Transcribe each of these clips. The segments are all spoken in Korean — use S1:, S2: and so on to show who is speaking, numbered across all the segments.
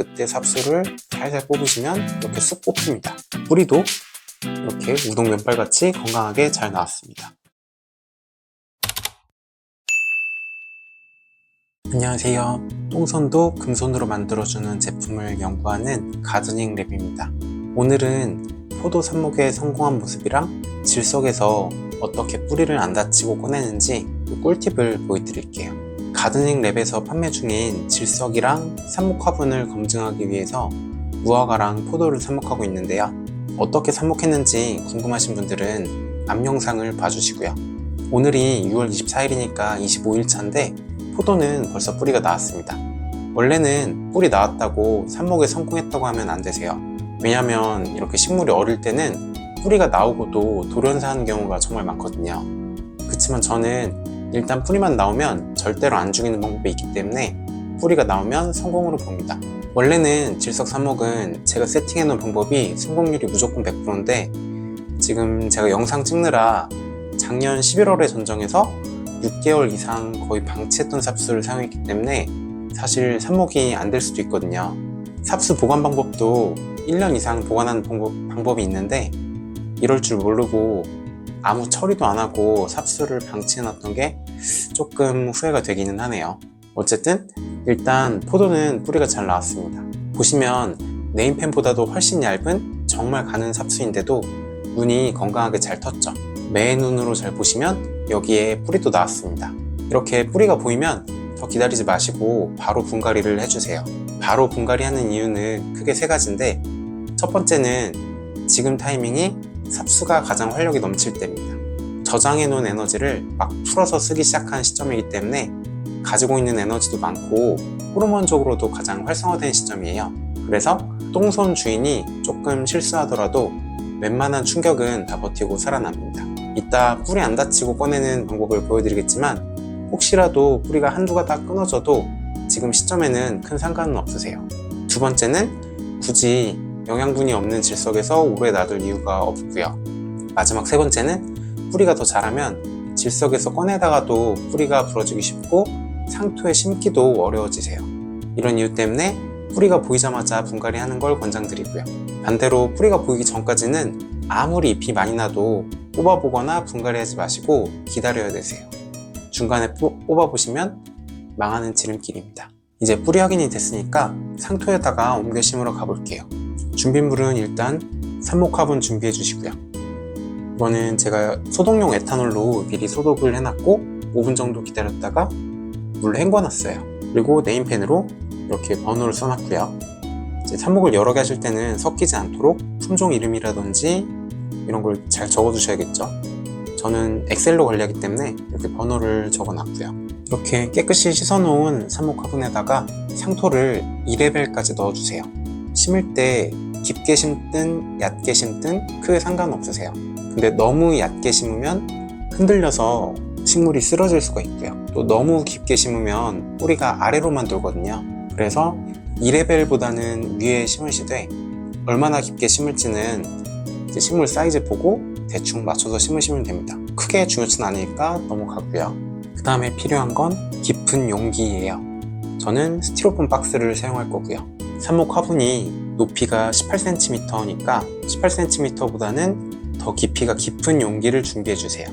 S1: 그때 삽수를 살살 뽑으시면 이렇게 쑥 뽑힙니다. 뿌리도 이렇게 우동 면발같이 건강하게 잘 나왔습니다. 안녕하세요. 똥손도 금손으로 만들어주는 제품을 연구하는 가드닝 랩입니다. 오늘은 포도 삽목의 성공한 모습이랑 질석에서 어떻게 뿌리를 안 다치고 꺼내는지 꿀팁을 보여드릴게요. 가드닝 랩에서 판매 중인 질석이랑 삽목 화분을 검증하기 위해서 무화과랑 포도를 삽목하고 있는데요. 어떻게 삽목했는지 궁금하신 분들은 앞 영상을 봐주시고요. 오늘이 6월 24일이니까 25일 차인데 포도는 벌써 뿌리가 나왔습니다. 원래는 뿌리 나왔다고 삽목에 성공했다고 하면 안 되세요. 왜냐면 이렇게 식물이 어릴 때는 뿌리가 나오고도 돌연사하는 경우가 정말 많거든요. 그렇지만 저는 일단 뿌리만 나오면 절대로 안 죽이는 방법이 있기 때문에 뿌리가 나오면 성공으로 봅니다. 원래는 질석 삽목은 제가 세팅해 놓은 방법이 성공률이 무조건 100%인데 지금 제가 영상 찍느라 작년 11월에 전정해서 6개월 이상 거의 방치했던 삽수를 사용했기 때문에 사실 삽목이 안 될 수도 있거든요. 삽수 보관 방법도 1년 이상 보관하는 방법이 있는데 이럴 줄 모르고 아무 처리도 안 하고 삽수를 방치해 놨던 게 조금 후회가 되기는 하네요. 어쨌든 일단 포도는 뿌리가 잘 나왔습니다. 보시면 네임펜보다도 훨씬 얇은 정말 가는 삽수인데도 눈이 건강하게 잘 텄죠. 매 눈으로 잘 보시면 여기에 뿌리도 나왔습니다. 이렇게 뿌리가 보이면 더 기다리지 마시고 바로 분갈이를 해주세요. 바로 분갈이 하는 이유는 크게 세 가지인데 첫 번째는 지금 타이밍이 삽수가 가장 활력이 넘칠 때입니다. 저장해 놓은 에너지를 막 풀어서 쓰기 시작한 시점이기 때문에 가지고 있는 에너지도 많고 호르몬적으로도 가장 활성화된 시점이에요. 그래서 똥손 주인이 조금 실수하더라도 웬만한 충격은 다 버티고 살아납니다. 이따 뿌리 안 다치고 꺼내는 방법을 보여드리겠지만 혹시라도 뿌리가 한두 가닥 끊어져도 지금 시점에는 큰 상관은 없으세요. 두 번째는 굳이 영양분이 없는 질석에서 오래 놔둘 이유가 없고요. 마지막 세 번째는 뿌리가 더 자라면 질석에서 꺼내다가도 뿌리가 부러지기 쉽고 상토에 심기도 어려워지세요. 이런 이유 때문에 뿌리가 보이자마자 분갈이 하는 걸 권장드리고요. 반대로 뿌리가 보이기 전까지는 아무리 잎이 많이 나도 뽑아보거나 분갈이 하지 마시고 기다려야 되세요. 중간에 뽑아보시면 망하는 지름길입니다. 이제 뿌리 확인이 됐으니까 상토에다가 옮겨 심으러 가볼게요. 준비물은 일단 삽목 화분 준비해 주시고요. 이거는 제가 소독용 에탄올로 미리 소독을 해놨고 5분 정도 기다렸다가 물로 헹궈놨어요. 그리고 네임펜으로 이렇게 번호를 써놨고요. 이제 삽목을 여러 개 하실 때는 섞이지 않도록 품종 이름이라든지 이런 걸 잘 적어두셔야겠죠. 저는 엑셀로 관리하기 때문에 이렇게 번호를 적어놨고요. 이렇게 깨끗이 씻어놓은 삽목 화분에다가 상토를 2레벨까지 넣어주세요. 심을 때 깊게 심든 얕게 심든 크게 상관없으세요. 근데 너무 얕게 심으면 흔들려서 식물이 쓰러질 수가 있고요. 또 너무 깊게 심으면 뿌리가 아래로만 돌거든요. 그래서 2레벨보다는 위에 심으시되 얼마나 깊게 심을지는 이제 식물 사이즈 보고 대충 맞춰서 심으시면 됩니다. 크게 중요치는 않으니까 넘어가고요. 그 다음에 필요한 건 깊은 용기예요. 저는 스티로폼 박스를 사용할 거고요. 삽목 화분이 높이가 18cm니까 18cm보다는 더 깊이가 깊은 용기를 준비해 주세요.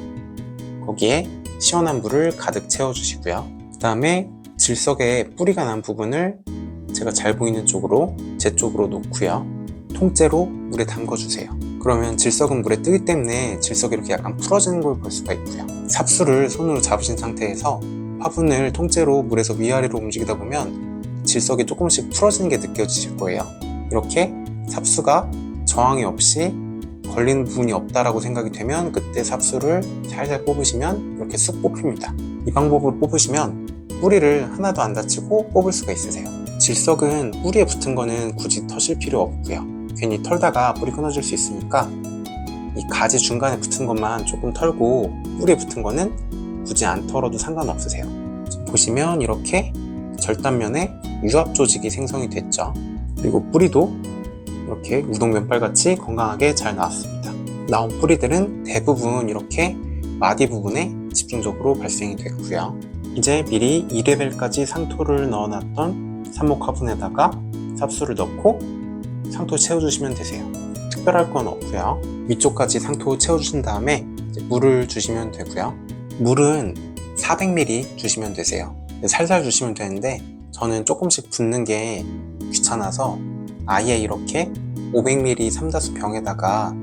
S1: 거기에 시원한 물을 가득 채워 주시고요. 그 다음에 질석에 뿌리가 난 부분을 제가 잘 보이는 쪽으로 제 쪽으로 놓고요. 통째로 물에 담궈 주세요. 그러면 질석은 물에 뜨기 때문에 질석이 이렇게 약간 풀어지는 걸 볼 수가 있고요. 삽수를 손으로 잡으신 상태에서 화분을 통째로 물에서 위아래로 움직이다 보면 질석이 조금씩 풀어지는 게 느껴지실 거예요. 이렇게 삽수가 저항이 없이 걸리는 부분이 없다라고 생각이 되면 그때 삽수를 살살 뽑으시면 이렇게 쑥 뽑힙니다. 이 방법으로 뽑으시면 뿌리를 하나도 안 다치고 뽑을 수가 있으세요. 질석은 뿌리에 붙은 거는 굳이 터실 필요 없고요. 괜히 털다가 뿌리 끊어질 수 있으니까 이 가지 중간에 붙은 것만 조금 털고 뿌리에 붙은 거는 굳이 안 털어도 상관없으세요. 보시면 이렇게 절단면에 유압 조직이 생성이 됐죠. 그리고 뿌리도 이렇게 우동 면발같이 건강하게 잘 나왔습니다. 나온 뿌리들은 대부분 이렇게 마디 부분에 집중적으로 발생이 됐고요. 이제 미리 2레벨까지 상토를 넣어놨던 삽목 화분에다가 삽수를 넣고 상토 채워주시면 되세요. 특별할 건 없고요. 위쪽까지 상토 채워주신 다음에 이제 물을 주시면 되고요. 물은 400ml 주시면 되세요. 살살 주시면 되는데 저는 조금씩 붓는 게 귀찮아서 아예 이렇게 500ml 삼다수 병에다가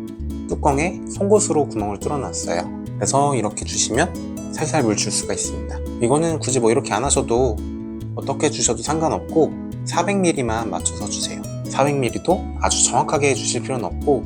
S1: 뚜껑에 송곳으로 구멍을 뚫어놨어요. 그래서 이렇게 주시면 살살 물 줄 수가 있습니다. 이거는 굳이 뭐 이렇게 안 하셔도 어떻게 주셔도 상관없고 400ml만 맞춰서 주세요. 400ml도 아주 정확하게 주실 필요는 없고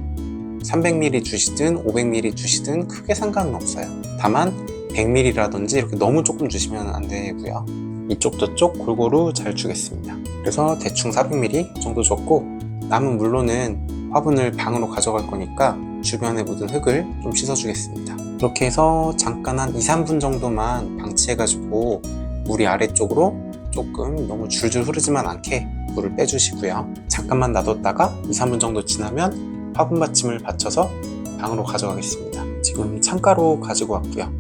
S1: 300ml 주시든 500ml 주시든 크게 상관은 없어요. 다만 100ml라든지 이렇게 너무 조금 주시면 안 되고요. 이쪽 저쪽 골고루 잘 주겠습니다. 그래서 대충 400ml 정도 줬고 남은 물로는 화분을 방으로 가져갈 거니까 주변에 묻은 흙을 좀 씻어주겠습니다. 이렇게 해서 잠깐 한 2-3분 정도만 방치해가지고 물이 아래쪽으로 조금 너무 줄줄 흐르지만 않게 물을 빼주시고요. 잠깐만 놔뒀다가 2-3분 정도 지나면 화분 받침을 받쳐서 방으로 가져가겠습니다. 지금 창가로 가지고 왔고요.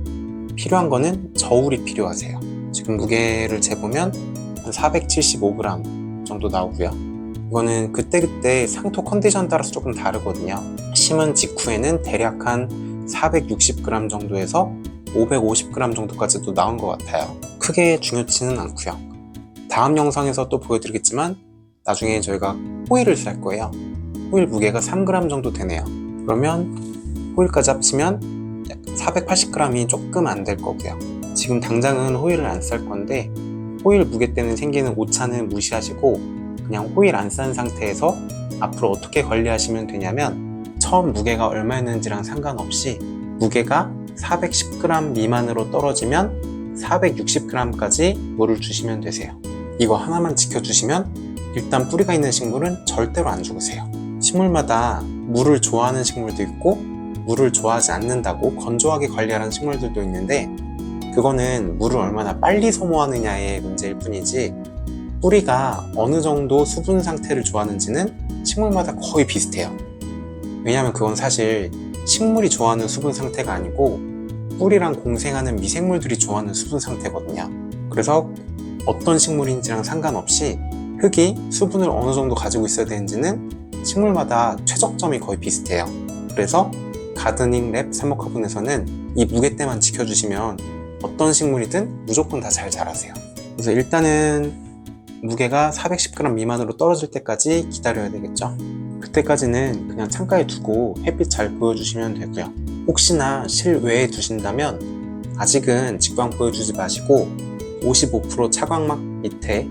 S1: 필요한 거는 저울이 필요하세요. 지금 무게를 재보면 한 475g 정도 나오고요. 이거는 그때그때 상토 컨디션 따라서 조금 다르거든요. 심은 직후에는 대략 한 460g 정도에서 550g 정도까지도 나온 것 같아요. 크게 중요치는 않고요. 다음 영상에서 또 보여드리겠지만 나중에 저희가 호일을 쌀 거예요. 호일 무게가 3g 정도 되네요. 그러면 호일까지 합치면 480g이 조금 안 될 거고요. 지금 당장은 호일을 안 쌀 건데 호일 무게 때는 생기는 오차는 무시하시고 그냥 호일 안 싼 상태에서 앞으로 어떻게 관리하시면 되냐면 처음 무게가 얼마였는지랑 상관없이 무게가 410g 미만으로 떨어지면 460g까지 물을 주시면 되세요. 이거 하나만 지켜주시면 일단 뿌리가 있는 식물은 절대로 안 죽으세요. 식물마다 물을 좋아하는 식물도 있고 물을 좋아하지 않는다고 건조하게 관리하는 식물들도 있는데 그거는 물을 얼마나 빨리 소모하느냐의 문제일 뿐이지 뿌리가 어느 정도 수분 상태를 좋아하는지는 식물마다 거의 비슷해요. 왜냐하면 그건 사실 식물이 좋아하는 수분 상태가 아니고 뿌리랑 공생하는 미생물들이 좋아하는 수분 상태거든요. 그래서 어떤 식물인지랑 상관없이 흙이 수분을 어느 정도 가지고 있어야 되는지는 식물마다 최적점이 거의 비슷해요. 그래서 가드닝 랩 삽목화분에서는 이 무게대만 지켜주시면 어떤 식물이든 무조건 다 잘 자라세요. 그래서 일단은 무게가 410g 미만으로 떨어질 때까지 기다려야 되겠죠. 그때까지는 그냥 창가에 두고 햇빛 잘 보여주시면 되고요. 혹시나 실외에 두신다면 아직은 직광 보여주지 마시고 55% 차광막 밑에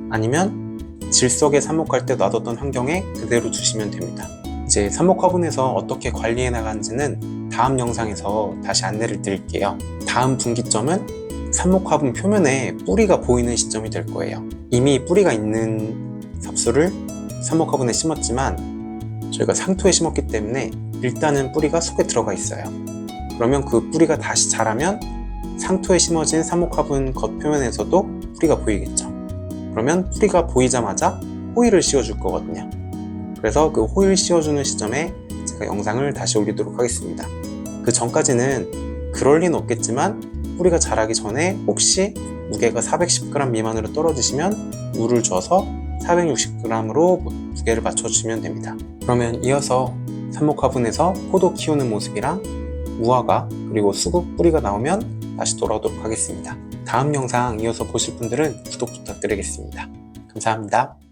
S1: 아니면 질석에 삽목할 때 놔뒀던 환경에 그대로 두시면 됩니다. 이제 삽목화분에서 어떻게 관리해 나가는지는 다음 영상에서 다시 안내를 드릴게요. 다음 분기점은 삽목화분 표면에 뿌리가 보이는 시점이 될 거예요. 이미 뿌리가 있는 삽수를 삽목화분에 심었지만 저희가 상토에 심었기 때문에 일단은 뿌리가 속에 들어가 있어요. 그러면 그 뿌리가 다시 자라면 상토에 심어진 삽목화분 겉표면에서도 뿌리가 보이겠죠. 그러면 뿌리가 보이자마자 호일을 씌워줄 거거든요. 그래서 그 호일 씌워주는 시점에 제가 영상을 다시 올리도록 하겠습니다. 그 전까지는 그럴 리는 없겠지만 뿌리가 자라기 전에 혹시 무게가 410g 미만으로 떨어지시면 물을 줘서 460g으로 무게를 맞춰주시면 됩니다. 그러면 이어서 삽목화분에서 포도 키우는 모습이랑 무화과 그리고 수국 뿌리가 나오면 다시 돌아오도록 하겠습니다. 다음 영상 이어서 보실 분들은 구독 부탁드리겠습니다. 감사합니다.